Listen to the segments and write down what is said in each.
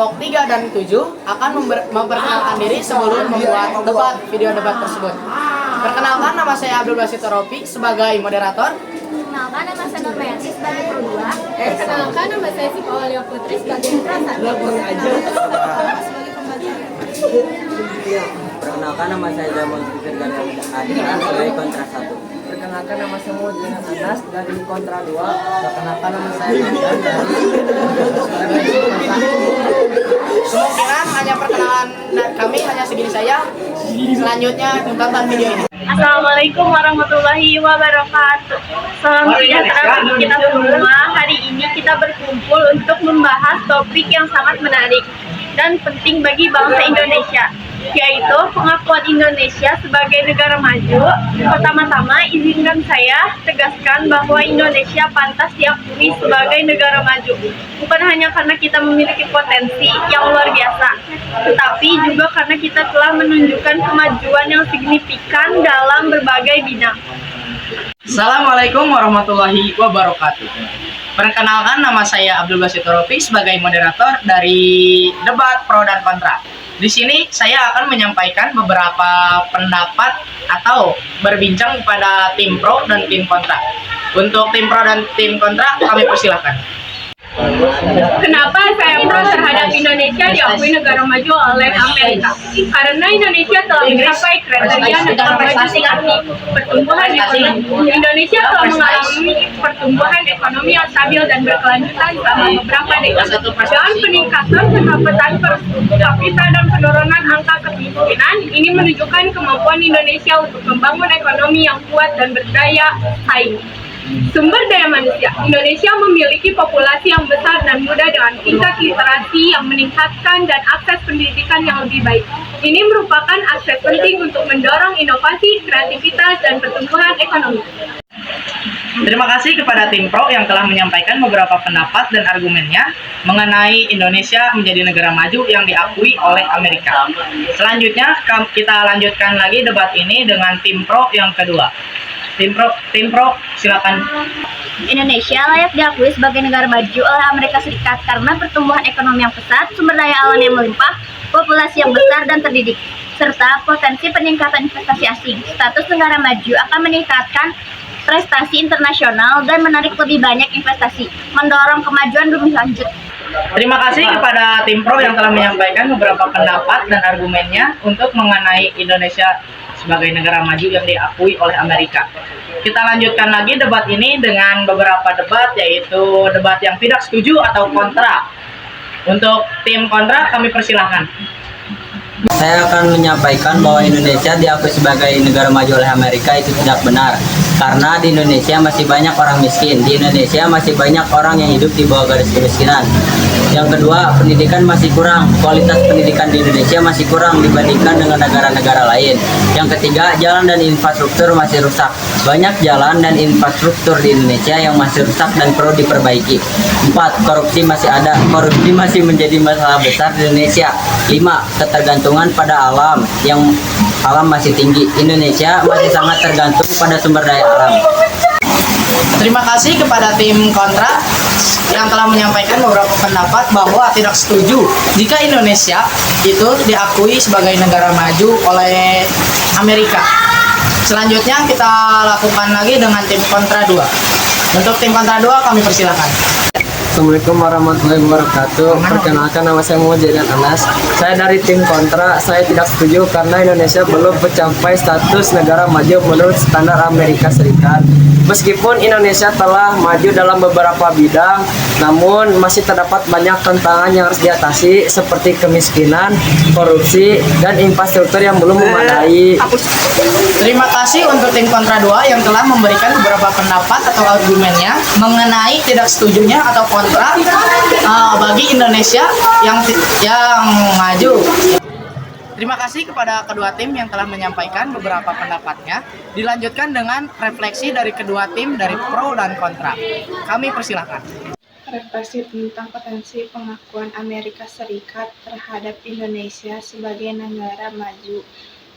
kelompok 3 dan 7 akan memperkenalkan diri sebelum membuat video debat tersebut. Perkenalkan, nama saya Abdul Basit Rofi sebagai moderator. Perkenalkan, nama saya Nurmayati sebagai Pro 2. Perkenalkan, nama saya Sipa Walia Putri sebagai Pro 1. Perkenalkan, nama saya Jamon Fikir dari Adnan sebagai kontra 1. Perkenalkan, nama saya Muhammad Anas dari kontra 2. Perkenalkan, nama saya Hamdan dari Kemungkinan hanya perkenalan kami hanya segini saja. Selanjutnya tonton video ini. Assalamualaikum warahmatullahi wabarakatuh. Salam sejahtera bagi kita semua. Hari ini kita berkumpul untuk membahas topik yang sangat menarik dan penting bagi bangsa Indonesia, yaitu pengakuan Indonesia sebagai negara maju. Pertama-tama, izinkan saya tegaskan bahwa Indonesia pantas diakui sebagai negara maju, bukan hanya karena kita memiliki potensi yang luar biasa, tetapi juga karena kita telah menunjukkan kemajuan yang signifikan dalam berbagai bidang. Assalamualaikum warahmatullahi wabarakatuh. Perkenalkan, nama saya Abdul Basit Rofi sebagai moderator dari debat pro dan kontra. Di sini saya akan menyampaikan beberapa pendapat atau berbincang pada tim pro dan tim kontra. Untuk tim pro dan tim kontra, kami persilahkan. Kenapa saya pro terhadap Indonesia diakui negara maju oleh Amerika? Karena Indonesia telah mencapai kriteria negara maju seperti pertumbuhan ekonomi. Indonesia telah mengalami pertumbuhan ekonomi yang stabil dan berkelanjutan selama beberapa dekade. Dengan peningkatan pendapatan per kapita dan penurunan angka kemiskinan, ini menunjukkan kemampuan Indonesia untuk membangun ekonomi yang kuat dan berdaya saing. Sumber daya manusia. Indonesia memiliki populasi yang besar dan muda dengan tingkat literasi yang meningkatkan dan akses pendidikan yang lebih baik. Ini merupakan aspek penting untuk mendorong inovasi, kreativitas, dan pertumbuhan ekonomi. Terima kasih kepada tim pro yang telah menyampaikan beberapa pendapat dan argumennya mengenai Indonesia menjadi negara maju yang diakui oleh Amerika. Selanjutnya kita lanjutkan lagi debat ini dengan tim pro yang kedua. Tim pro, silakan. Indonesia layak diakui sebagai negara maju oleh Amerika Serikat karena pertumbuhan ekonomi yang pesat, sumber daya alam yang melimpah, populasi yang besar dan terdidik, serta potensi peningkatan investasi asing. Status negara maju akan meningkatkan prestasi internasional dan menarik lebih banyak investasi, mendorong kemajuan lebih lanjut. Terima kasih kepada tim pro yang telah menyampaikan beberapa pendapat dan argumennya untuk mengenai Indonesia sebagai negara maju yang diakui oleh Amerika. Kita lanjutkan lagi debat ini dengan beberapa debat, yaitu debat yang tidak setuju atau kontra. Untuk tim kontra, kami persilahkan. Saya akan menyampaikan bahwa Indonesia diakui sebagai negara maju oleh Amerika itu tidak benar. Karena di Indonesia masih banyak orang miskin. Di Indonesia masih banyak orang yang hidup di bawah garis kemiskinan. Yang kedua, pendidikan masih kurang. Kualitas pendidikan di Indonesia masih kurang dibandingkan dengan negara-negara lain. Yang ketiga, jalan dan infrastruktur masih rusak. Banyak jalan dan infrastruktur di Indonesia yang masih rusak dan perlu diperbaiki. 4. Korupsi masih ada. Korupsi masih menjadi masalah besar di Indonesia. 5. Ketergantungan pada alam yang alam masih tinggi. Indonesia masih sangat tergantung pada sumber daya alam. Terima kasih kepada tim kontra yang telah menyampaikan beberapa pendapat bahwa tidak setuju jika Indonesia itu diakui sebagai negara maju oleh Amerika. Selanjutnya kita lakukan lagi dengan tim kontra 2. Untuk tim kontra 2, kami persilakan. Assalamualaikum warahmatullahi wabarakatuh. Perkenalkan, nama saya Muhammad Anas. Saya dari tim kontra. Saya tidak setuju karena Indonesia belum mencapai status negara maju menurut standar Amerika Serikat. Meskipun Indonesia telah maju dalam beberapa bidang, namun masih terdapat banyak tantangan yang harus diatasi seperti kemiskinan, korupsi, dan infrastruktur yang belum memadai. Terima kasih untuk tim kontra 2 yang telah memberikan beberapa pendapat atau argumennya mengenai tidak setujunya atau kontra bagi Indonesia yang maju. Terima kasih kepada kedua tim yang telah menyampaikan beberapa pendapatnya. Dilanjutkan dengan refleksi dari kedua tim dari pro dan kontra. Kami persilahkan. Refleksi tentang potensi pengakuan Amerika Serikat terhadap Indonesia sebagai negara maju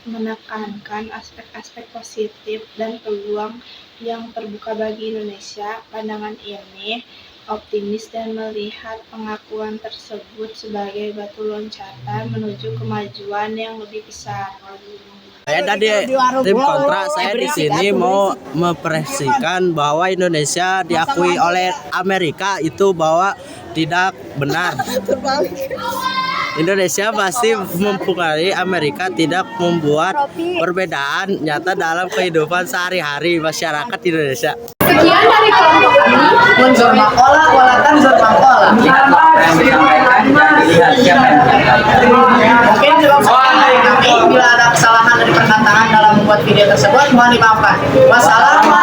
menekankan aspek-aspek positif dan peluang yang terbuka bagi Indonesia. Pandangan ini optimis dan melihat pengakuan tersebut sebagai batu loncatan menuju kemajuan yang lebih besar. Saya dari tim kontra, saya di sini mau mempresisikan bahwa Indonesia diakui oleh Amerika itu bahwa tidak benar. Indonesia masih mempengaruhi Amerika, tidak membuat perbedaan nyata dalam kehidupan sehari-hari masyarakat Indonesia. Sekian dari kelompok kami. Unsur makola, walatan zur makola. Mungkin cukup sekian dari kami. Bila ada kesalahan dari perkataan dalam membuat video tersebut, mohon dimaafkan. Wassalamualaikum.